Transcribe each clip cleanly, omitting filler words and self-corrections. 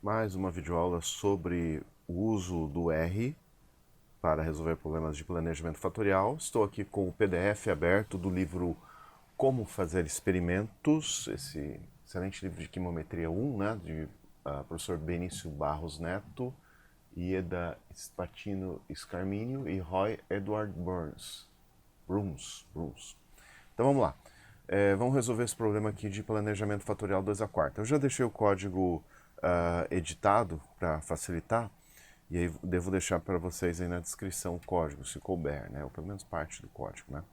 Mais uma videoaula sobre o uso do R para resolver problemas de planejamento fatorial. Estou aqui com o PDF aberto do livro Como Fazer Experimentos, esse excelente livro de Quimometria 1, né, de professor Benício Barros Neto, Ieda Spatino Scarminio e Roy Edward Bruns. Então vamos lá. Vamos resolver esse problema aqui de planejamento fatorial 2 a quarta. Eu já deixei o código editado para facilitar, e aí devo deixar para vocês aí na descrição o código, se couber, né? Ou pelo menos parte do código, né?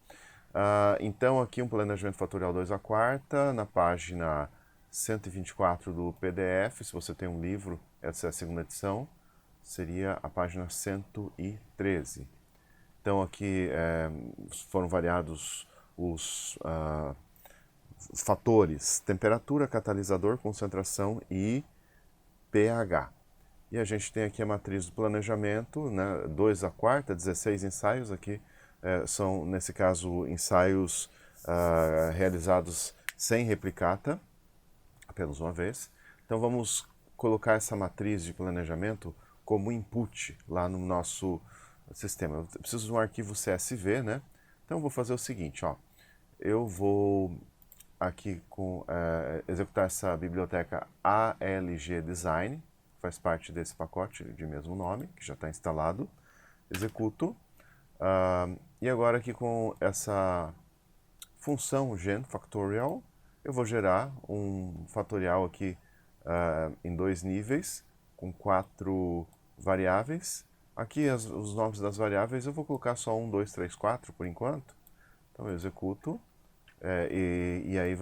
Então aqui um planejamento fatorial 2 a quarta, na página 124 do PDF, se você tem um livro, essa é a segunda edição, seria a página 113. Então aqui foram variados os fatores temperatura, catalisador, concentração e pH. E a gente tem aqui a matriz do planejamento, né, 2 a quarta, 16 ensaios aqui, são, nesse caso, ensaios realizados sem replicata, apenas uma vez. Então vamos colocar essa matriz de planejamento como input lá no nosso sistema. Eu preciso de um arquivo CSV, né? Então eu vou fazer o seguinte, ó. Eu vou aqui executar essa biblioteca ALG Design, faz parte desse pacote de mesmo nome, que já está instalado. Executo. E agora aqui com essa função gen factorial, eu vou gerar um fatorial aqui em 2 níveis, com 4 variáveis. Aqui os nomes das variáveis eu vou colocar só 1, 2, 3, 4 por enquanto. Então eu executo. E aí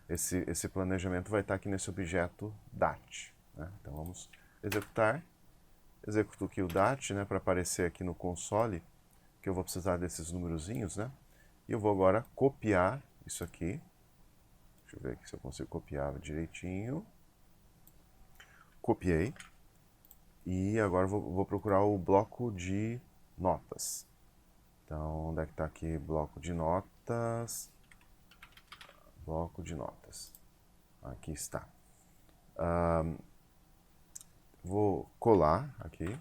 esse planejamento vai estar aqui nesse objeto DAT. Né? Então vamos executar. Executo aqui o DAT, né, para aparecer aqui no console, que eu vou precisar desses numerozinhos, né? E eu vou agora copiar isso aqui. Deixa eu ver aqui se eu consigo copiar direitinho. Copiei. E agora vou procurar o bloco de notas. Então, onde é que está aqui? Bloco de notas. Bloco de notas. Aqui está. Vou colar aqui.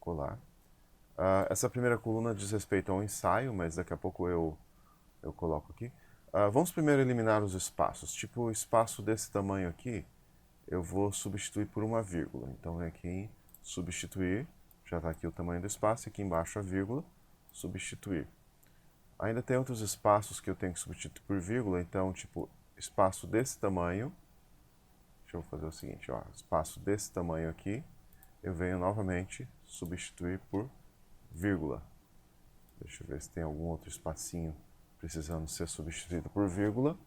Colar. Essa primeira coluna diz respeito ao ensaio, mas daqui a pouco eu coloco aqui. Vamos primeiro eliminar os espaços. Tipo, o espaço desse tamanho aqui, eu vou substituir por uma vírgula. Então, vem aqui em substituir. Já está aqui o tamanho do espaço. Aqui embaixo a vírgula. Substituir. Ainda tem outros espaços que eu tenho que substituir por vírgula. Então, tipo, espaço desse tamanho. Deixa eu fazer o seguinte, ó. Espaço desse tamanho aqui. Eu venho novamente substituir por vírgula. Deixa eu ver se tem algum outro espacinho precisando ser substituído por vírgula.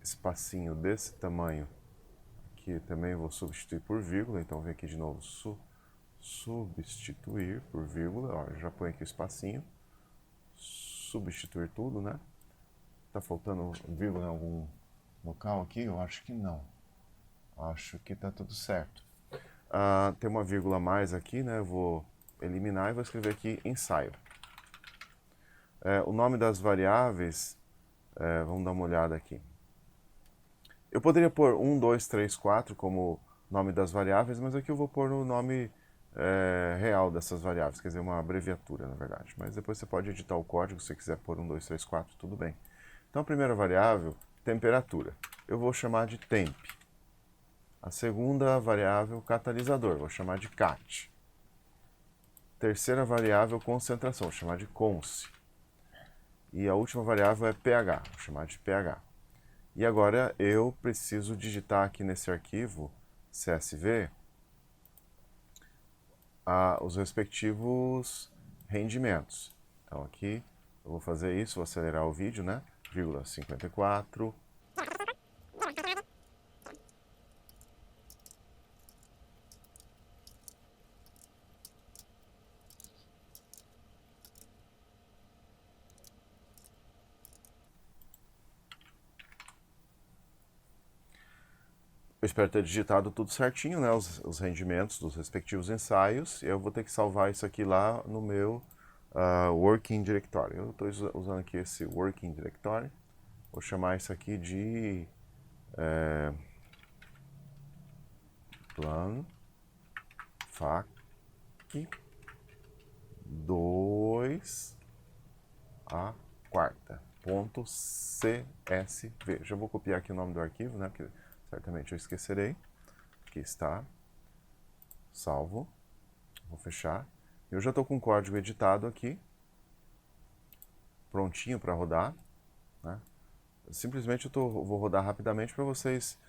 Espacinho desse tamanho aqui também vou substituir por vírgula. Então, vem aqui de novo, substituir por vírgula. Ó, já põe aqui o espacinho. Substituir tudo, né? Tá faltando vírgula em algum local aqui? Eu acho que não. Acho que tá tudo certo. Tem uma vírgula a mais aqui, né? Eu vou eliminar e vou escrever aqui ensaio. O nome das variáveis, vamos dar uma olhada aqui. Eu poderia pôr 1, 2, 3, 4 como nome das variáveis, mas aqui eu vou pôr o nome real dessas variáveis, quer dizer, uma abreviatura, na verdade. Mas depois você pode editar o código, se você quiser pôr 1, 2, 3, 4, tudo bem. Então a primeira variável, temperatura, eu vou chamar de temp. A segunda variável, catalisador, vou chamar de cat. Terceira variável, concentração, vou chamar de conc. E a última variável é pH, vou chamar de pH. E agora eu preciso digitar aqui nesse arquivo CSV os respectivos rendimentos. Então aqui eu vou fazer isso, vou acelerar o vídeo, né? Vírgula 54. Eu espero ter digitado tudo certinho, né? Os rendimentos dos respectivos ensaios. Eu vou ter que salvar isso aqui lá no meu Working Directory. Eu estou usando aqui esse Working Directory. Vou chamar isso aqui de plan fac 2 a quarta ponto CSV. Já vou copiar aqui o nome do arquivo, né? Porque certamente eu esquecerei. Aqui está. Salvo. Vou fechar. Eu já estou com o código editado aqui, prontinho para rodar, né? Simplesmente vou rodar rapidamente para vocês,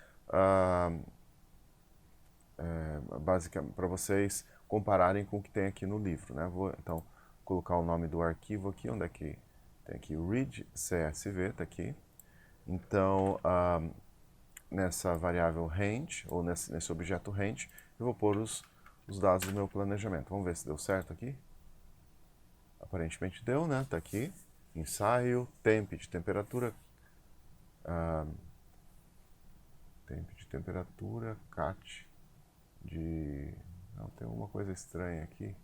basicamente, para vocês compararem com o que tem aqui no livro, né? Vou então colocar o nome do arquivo aqui, onde é que tem aqui o read CSV, está aqui. Então, nessa variável range, ou nesse objeto range, eu vou pôr os dados do meu planejamento. Vamos ver se deu certo aqui. Aparentemente deu, né? Está aqui. Ensaio, temp de temperatura, cat de... Não, tem alguma coisa estranha aqui.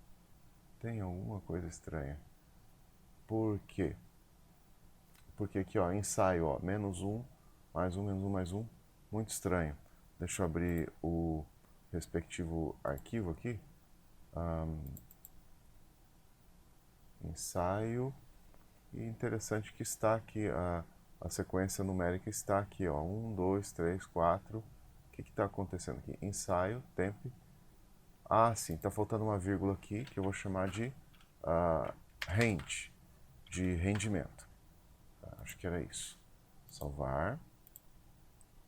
Tem alguma coisa estranha. Por quê? Porque aqui, ó, ensaio, ó, -1, mais 1, menos 1, mais 1. Muito estranho. Deixa eu abrir o respectivo arquivo aqui. Ensaio. E interessante que está aqui, a sequência numérica está aqui, ó, 1, 2, 3, 4. O que está acontecendo aqui? Ensaio, temp. Ah, sim, está faltando uma vírgula aqui, que eu vou chamar de range, de rendimento. Acho que era isso. Salvar.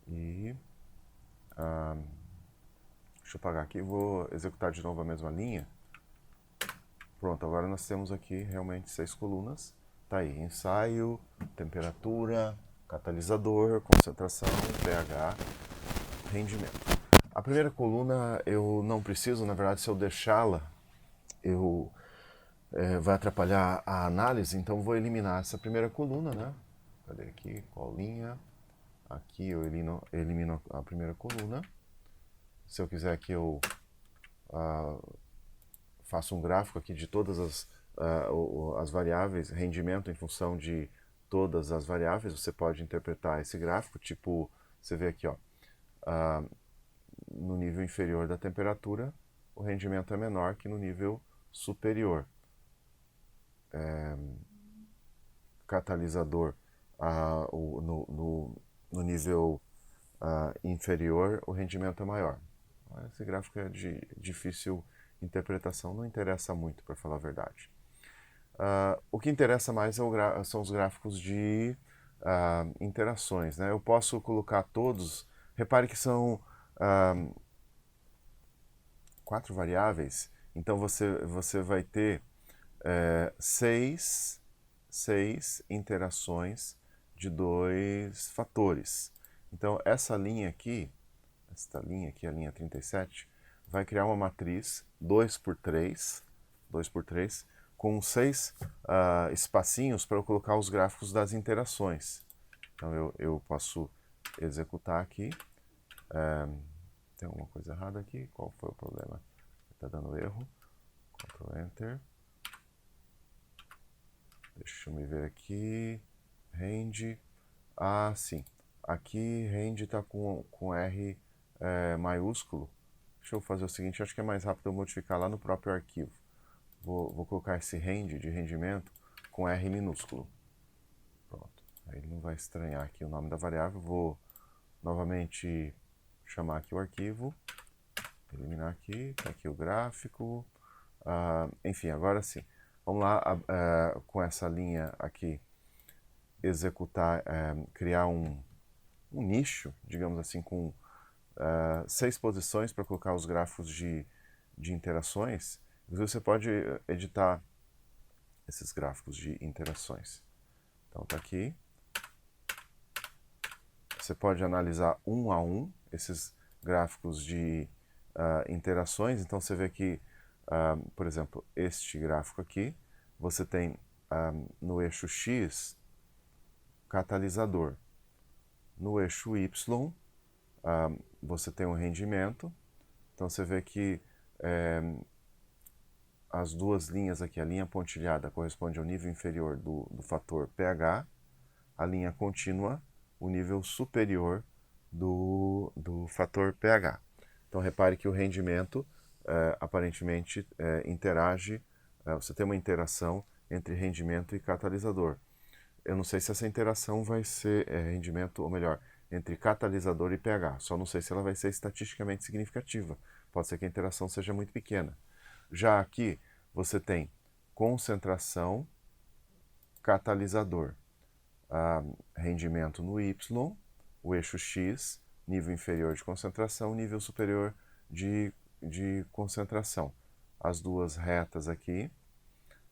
E deixa eu apagar aqui, vou executar de novo a mesma linha. Pronto, agora nós temos aqui realmente 6 colunas. Tá aí, ensaio, temperatura, catalisador, concentração, pH, rendimento. A primeira coluna eu não preciso, na verdade, se eu deixá-la, vai atrapalhar a análise, então vou eliminar essa primeira coluna, né? Cadê aqui? Qual linha? Aqui eu elimino a primeira coluna. Se eu quiser que eu faça um gráfico aqui de todas as variáveis, rendimento em função de todas as variáveis, você pode interpretar esse gráfico, tipo, você vê aqui, ó, no nível inferior da temperatura, o rendimento é menor que no nível superior. Catalisador, no nível inferior, o rendimento é maior. Esse gráfico é de difícil interpretação, não interessa muito, para falar a verdade. O que interessa mais são os gráficos de interações, né? Eu posso colocar todos, repare que são 4 variáveis, então você vai ter 6 interações de 2 fatores. Então essa linha aqui, a linha 37, vai criar uma matriz 2 por 3, com 6 espacinhos para eu colocar os gráficos das interações. Então eu posso executar aqui. Tem alguma coisa errada aqui? Qual foi o problema? Está dando erro. Ctrl Enter. Deixa eu me ver aqui. Range. Ah, sim. Aqui range está com R maiúsculo. Deixa eu fazer o seguinte, acho que é mais rápido eu modificar lá no próprio arquivo. Vou colocar esse range de rendimento com R minúsculo. Pronto. Aí ele não vai estranhar aqui o nome da variável. Vou novamente chamar aqui o arquivo. Eliminar aqui. Tá aqui o gráfico. Enfim, agora sim. Vamos lá, com essa linha aqui, executar, criar um nicho, digamos assim, com 6 posições para colocar os gráficos de interações. Você pode editar esses gráficos de interações. Então tá aqui. Você pode analisar um a um esses gráficos de interações. Então você vê que, por exemplo, este gráfico aqui, você tem no eixo X, catalisador. No eixo Y, você tem um rendimento. Então você vê que as duas linhas aqui, a linha pontilhada corresponde ao nível inferior do fator pH, a linha contínua, o nível superior do fator pH. Então repare que o rendimento aparentemente interage, você tem uma interação entre rendimento e catalisador. Eu não sei se essa interação vai ser rendimento, ou melhor, entre catalisador e pH. Só não sei se ela vai ser estatisticamente significativa. Pode ser que a interação seja muito pequena. Já aqui você tem concentração, catalisador. Rendimento no Y, o eixo X, nível inferior de concentração, nível superior de concentração. As duas retas aqui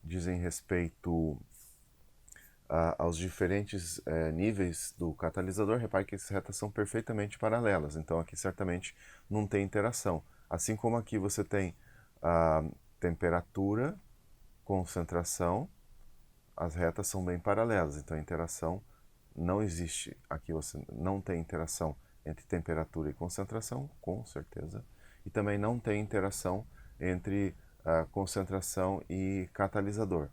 dizem respeito aos diferentes níveis do catalisador. Repare que essas retas são perfeitamente paralelas, então aqui certamente não tem interação. Assim como aqui você tem a temperatura, concentração, as retas são bem paralelas, então a interação não existe. Aqui você não tem interação entre temperatura e concentração, com certeza, e também não tem interação entre concentração e catalisador.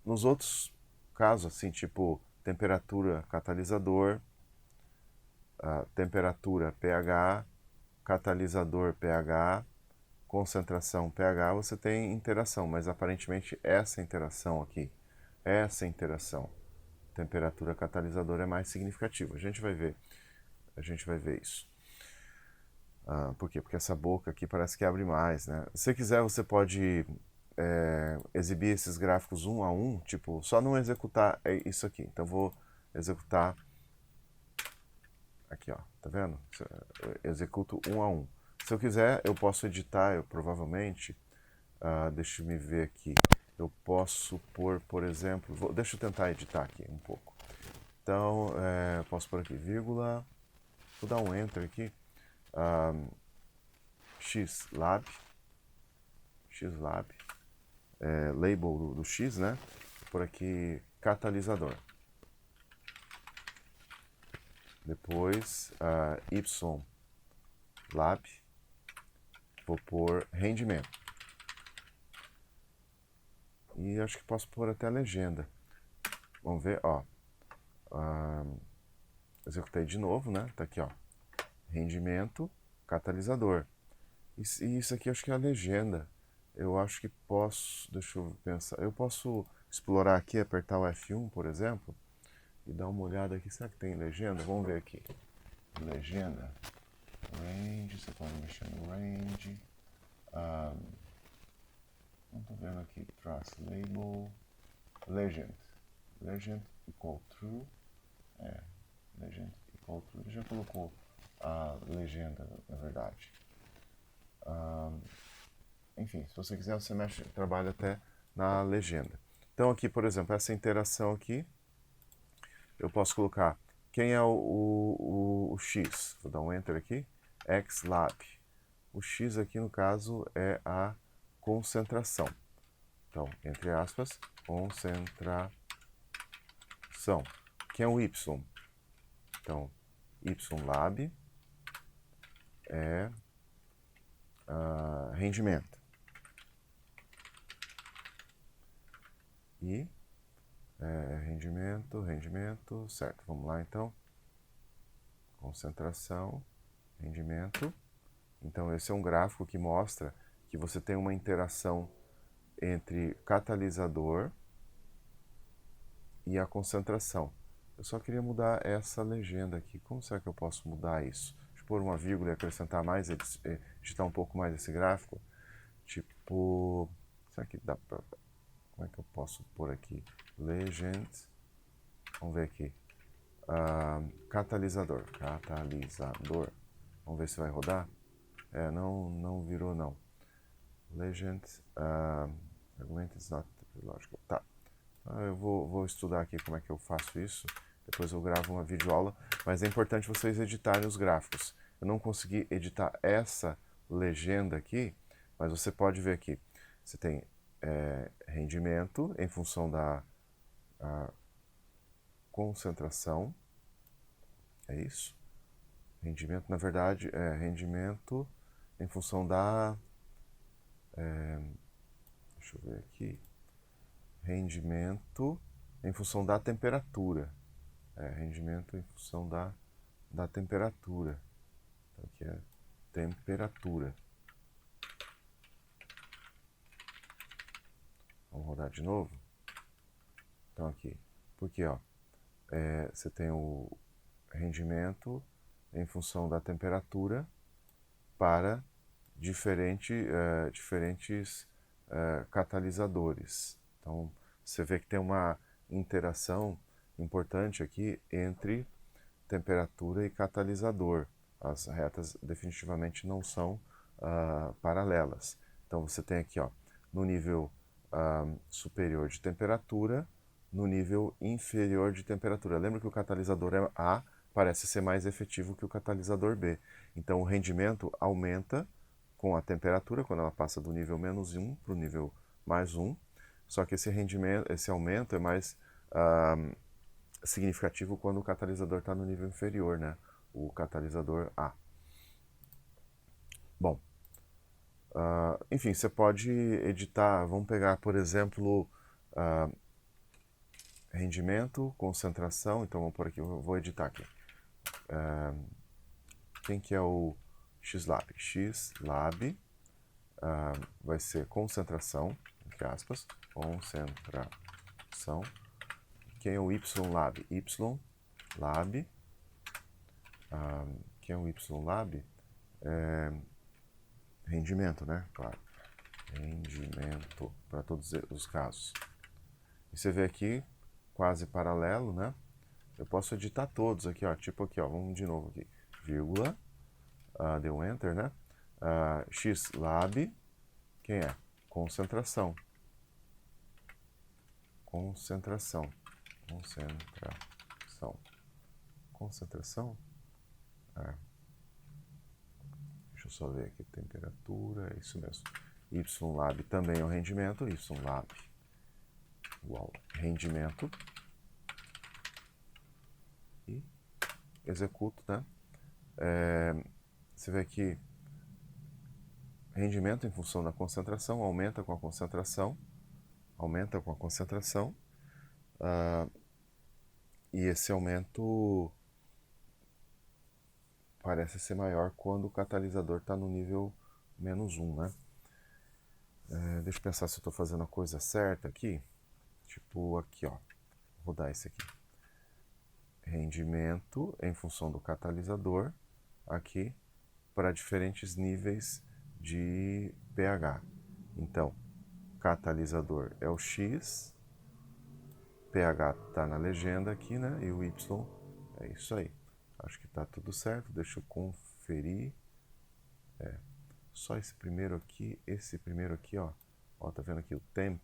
Nos outros casos, assim, tipo temperatura, catalisador, temperatura, pH, catalisador, pH, concentração, pH, você tem interação, mas aparentemente essa interação aqui, temperatura catalisador é mais significativa. A gente vai ver isso. Por quê? Porque essa boca aqui parece que abre mais, né? Se você quiser, você pode exibir esses gráficos um a um, tipo, só não executar isso aqui. Então, eu vou executar aqui, ó, tá vendo? Eu executo um a um. Se eu quiser, eu posso editar, eu provavelmente, deixa eu me ver aqui, eu posso pôr, por exemplo, deixa eu tentar editar aqui um pouco. Então, posso pôr aqui, vírgula, vou dar um Enter aqui, xlab, label do X, né? Por aqui, catalisador. Depois, ylab, vou pôr rendimento. E acho que posso pôr até a legenda. Vamos ver, ó. Executei de novo, né? Tá aqui, ó. Rendimento, catalisador. E isso aqui acho que é a legenda. Eu acho que posso, deixa eu pensar, eu posso explorar aqui, apertar o F1, por exemplo, e dar uma olhada aqui. Será que tem legenda? Vamos ver aqui. Legenda. Range, você pode mexer no range. Não tô vendo aqui. Trace label. Legend. Legend equal true. Legend equal true. Ele já colocou a legenda, na verdade. Enfim, se você quiser, você trabalha até na legenda. Então aqui, por exemplo, essa interação aqui, eu posso colocar quem é o X. Vou dar um Enter aqui. Xlab. O X aqui, no caso, é a concentração. Então, entre aspas, concentração. Quem é o Y? Então, Ylab é rendimento. E rendimento, certo. Vamos lá então. Concentração, rendimento. Então esse é um gráfico que mostra que você tem uma interação entre catalisador e a concentração. Eu só queria mudar essa legenda aqui. Como será que eu posso mudar isso? Deixa eu pôr uma vírgula e acrescentar mais, editar um pouco mais esse gráfico. Tipo, será que dá pra... Como é que eu posso pôr aqui? Legend. Vamos ver aqui. Catalisador. Vamos ver se vai rodar. Não virou não. Legend. Argument is not logical. Tá. Eu vou estudar aqui como é que eu faço isso. Depois eu gravo uma videoaula. Mas é importante vocês editarem os gráficos. Eu não consegui editar essa legenda aqui, mas você pode ver aqui. Você tem rendimento em função da concentração. É isso? Rendimento, na verdade, é rendimento em função da... deixa eu ver aqui. Rendimento em função da temperatura. Rendimento em função da temperatura. Então aqui é temperatura. Vamos rodar de novo? Então aqui, porque ó, você tem o rendimento em função da temperatura para diferentes catalisadores. Então, você vê que tem uma interação importante aqui entre temperatura e catalisador. As retas definitivamente não são paralelas. Então, você tem aqui, ó, no nível superior de temperatura, no nível inferior de temperatura. Lembra que o catalisador A parece ser mais efetivo que o catalisador B. Então, o rendimento aumenta com a temperatura, quando ela passa do nível -1 para o nível +1. Só que esse aumento é mais significativo quando o catalisador está no nível inferior, né? O catalisador A. Bom, enfim, você pode editar, vamos pegar, por exemplo, rendimento, concentração, então vamos por aqui, eu vou editar aqui. Quem que é o Xlab? Xlab vai ser concentração, entre aspas, concentração. Quem é o Ylab? Ylab. Quem é o Ylab? Rendimento, né? Claro. Rendimento, para todos os casos. E você vê aqui, quase paralelo, né? Eu posso editar todos aqui, ó. Tipo aqui, ó. Vamos de novo aqui. Vírgula. Deu Enter, né? Xlab. Quem é? Concentração. Concentração. Concentração. Concentração? Deixa eu só ver aqui. Temperatura, é isso mesmo. Ylab também é o rendimento. Ylab. Uau. Rendimento. E executo, né? Você vê aqui, rendimento em função da concentração, aumenta com a concentração, e esse aumento parece ser maior quando o catalisador está no nível -1, né? Deixa eu pensar se eu estou fazendo a coisa certa aqui. Tipo aqui, ó. Vou rodar esse aqui. Rendimento em função do catalisador, aqui, para diferentes níveis de pH. Então, catalisador é o X, pH está na legenda aqui, né? E o Y é isso aí. Acho que está tudo certo, deixa eu conferir. Só esse primeiro aqui, ó. Ó, tá vendo aqui o temp?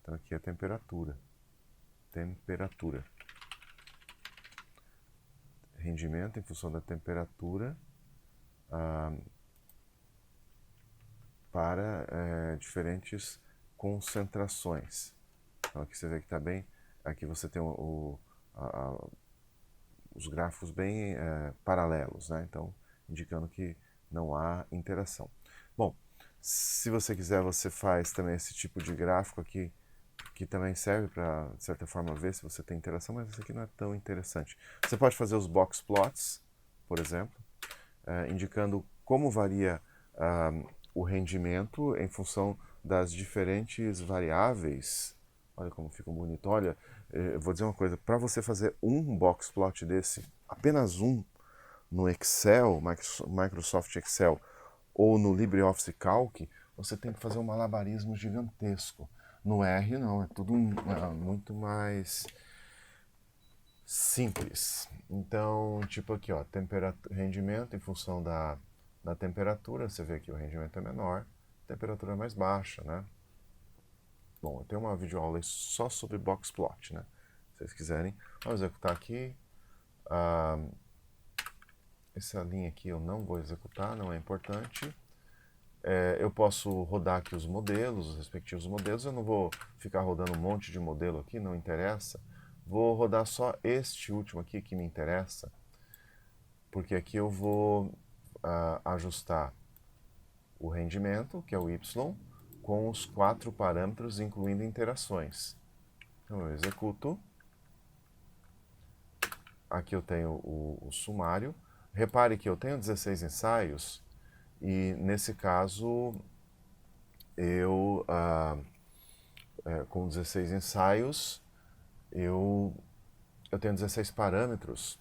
Então aqui é a temperatura. Temperatura. Rendimento em função da temperatura para diferentes concentrações. Então aqui você vê que está bem, aqui você tem os gráficos bem paralelos, né? Então indicando que não há interação. Bom, se você quiser, você faz também esse tipo de gráfico aqui, que também serve para, de certa forma, ver se você tem interação, mas isso aqui não é tão interessante. Você pode fazer os box plots, por exemplo, indicando como varia o rendimento em função das diferentes variáveis. Olha como fica bonito. Olha, eu vou dizer uma coisa, para você fazer um box plot desse, apenas um, no Excel, Microsoft Excel, ou no LibreOffice Calc, você tem que fazer um malabarismo gigantesco. No R não, é tudo muito mais simples. Então, tipo aqui, ó, rendimento em função da temperatura, você vê que o rendimento é menor, a temperatura é mais baixa, né? Bom, eu tenho uma videoaula só sobre box plot, né? Se vocês quiserem, vamos executar aqui. Essa linha aqui eu não vou executar, não é importante. Eu posso rodar aqui os modelos, os respectivos modelos. Eu não vou ficar rodando um monte de modelo aqui, não interessa. Vou rodar só este último aqui que me interessa, porque aqui eu vou ajustar o rendimento, que é o Y, com os 4 parâmetros, incluindo interações. Então eu executo. Aqui eu tenho o sumário. Repare que eu tenho 16 ensaios, E nesse caso, eu, com 16 ensaios, eu tenho 16 parâmetros,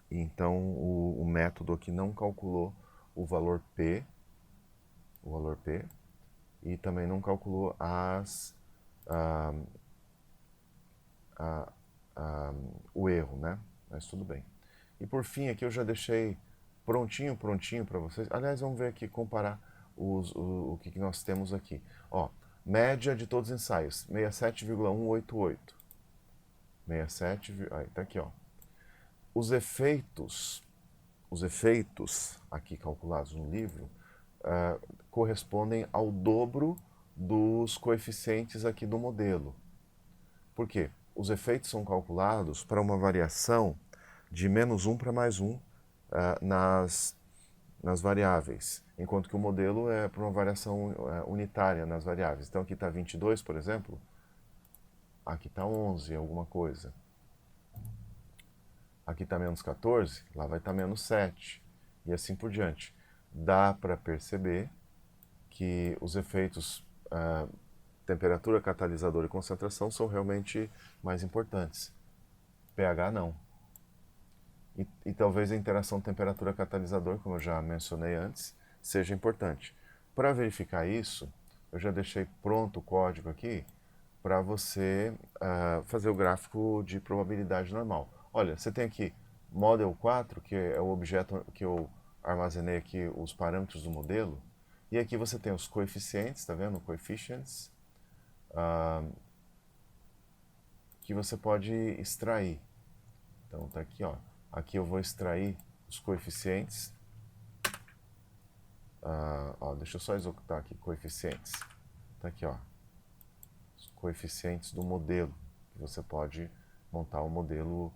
então o método aqui não calculou o valor P, e também não calculou o erro, né? Mas tudo bem. E por fim, aqui eu já deixei prontinho para vocês. Aliás, vamos ver aqui, comparar o que nós temos aqui. Ó, média de todos os ensaios, 67,188. 67, aí tá aqui, ó. Os efeitos aqui calculados no livro correspondem ao dobro dos coeficientes aqui do modelo. Por quê? Os efeitos são calculados para uma variação de -1 para +1 nas variáveis, enquanto que o modelo é para uma variação unitária nas variáveis. Então aqui está 22, por exemplo, aqui está 11, alguma coisa. Aqui está -14, lá vai estar -7, e assim por diante. Dá para perceber que os efeitos temperatura, catalisador e concentração são realmente mais importantes. pH não. E talvez a interação temperatura-catalisador, como eu já mencionei antes, seja importante. Para verificar isso, eu já deixei pronto o código aqui para você fazer o gráfico de probabilidade normal. Olha, você tem aqui Model 4, que é o objeto que eu armazenei aqui, os parâmetros do modelo. E aqui você tem os coeficientes, tá vendo? Coefficients, que você pode extrair. Então tá aqui, ó. Aqui eu vou extrair os coeficientes. Ó, deixa eu só executar aqui, coeficientes. Tá aqui, ó. Os coeficientes do modelo, que você pode montar um modelo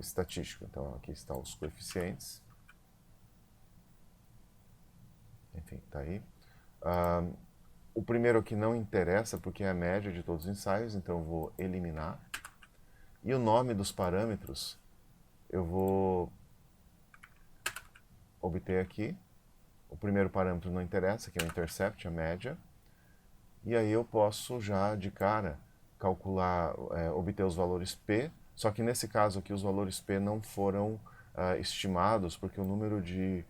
estatístico. Então aqui estão os coeficientes. Enfim, tá aí. O primeiro aqui não interessa porque é a média de todos os ensaios, então eu vou eliminar. E o nome dos parâmetros eu vou obter aqui. O primeiro parâmetro não interessa, que é o intercept, a média. E aí eu posso já de cara calcular, obter os valores P, só que nesse caso aqui os valores P não foram estimados, porque o número de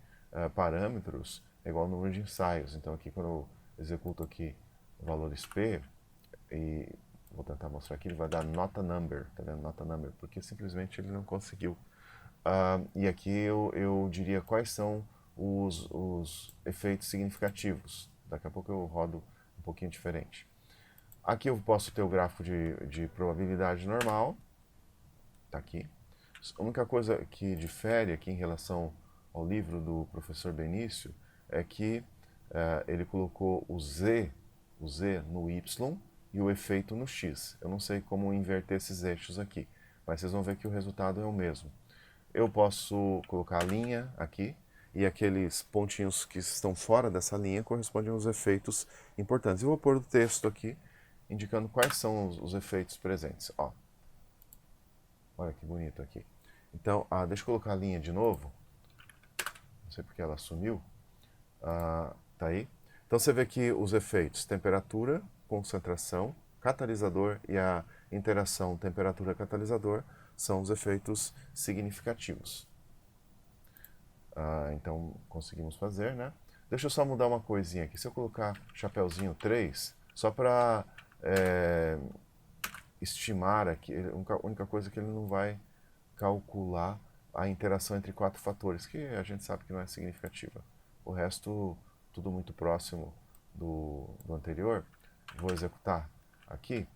parâmetros é igual ao número de ensaios. Então aqui quando eu executo aqui valores P, e vou tentar mostrar aqui, ele vai dar not a number, tá vendo? Not a number, porque simplesmente ele não conseguiu. E aqui eu diria quais são os efeitos significativos. Daqui a pouco eu rodo um pouquinho diferente. Aqui eu posso ter o gráfico de probabilidade normal, tá aqui. A única coisa que difere aqui em relação ao livro do professor Benício é que ele colocou o Z no Y e o efeito no X. Eu não sei como inverter esses eixos aqui, mas vocês vão ver que o resultado é o mesmo. Eu posso colocar a linha aqui, e aqueles pontinhos que estão fora dessa linha correspondem aos efeitos importantes. Eu vou pôr o texto aqui, indicando quais são os efeitos presentes. Ó. Olha que bonito aqui. Então, deixa eu colocar a linha de novo. Não sei porque ela sumiu. Tá aí. Então você vê que os efeitos temperatura, concentração, catalisador e a interação temperatura-catalisador são os efeitos significativos. Então conseguimos fazer, né? Deixa eu só mudar uma coisinha aqui. Se eu colocar chapeuzinho 3, só para estimar aqui, a única coisa é que ele não vai calcular a interação entre 4 fatores, que a gente sabe que não é significativa. O resto, tudo muito próximo do anterior. Vou executar aqui.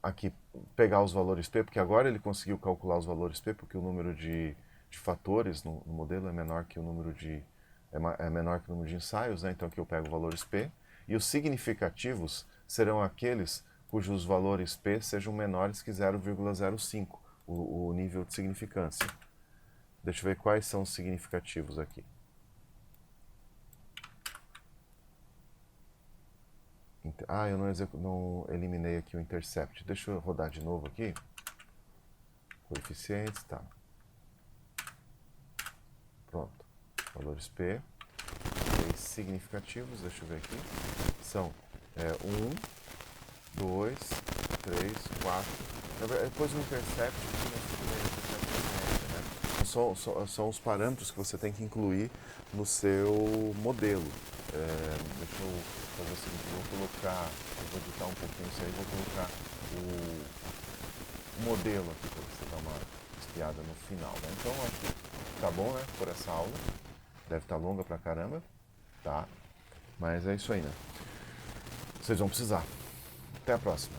Aqui, pegar os valores P, porque agora ele conseguiu calcular os valores P, porque o número de fatores no modelo é menor que o número de menor que o número de ensaios, né? Então aqui eu pego valores P, e os significativos serão aqueles cujos valores P sejam menores que 0,05, o nível de significância. Deixa eu ver quais são os significativos aqui. Eu não eliminei aqui o intercept. Deixa eu rodar de novo aqui. Coeficientes, tá. Pronto. valores P, 3 significativos, deixa eu ver aqui, são 1, 2, 3, 4, depois o intercept aqui são os parâmetros que você tem que incluir no seu modelo. Deixa eu fazer o seguinte, eu vou editar um pouquinho isso aí, vou colocar o modelo aqui para você dar uma espiada no final, né? Então acho que tá bom, né, por essa aula, deve estar longa pra caramba, tá? Mas é isso aí, né? Vocês vão precisar. Até a próxima.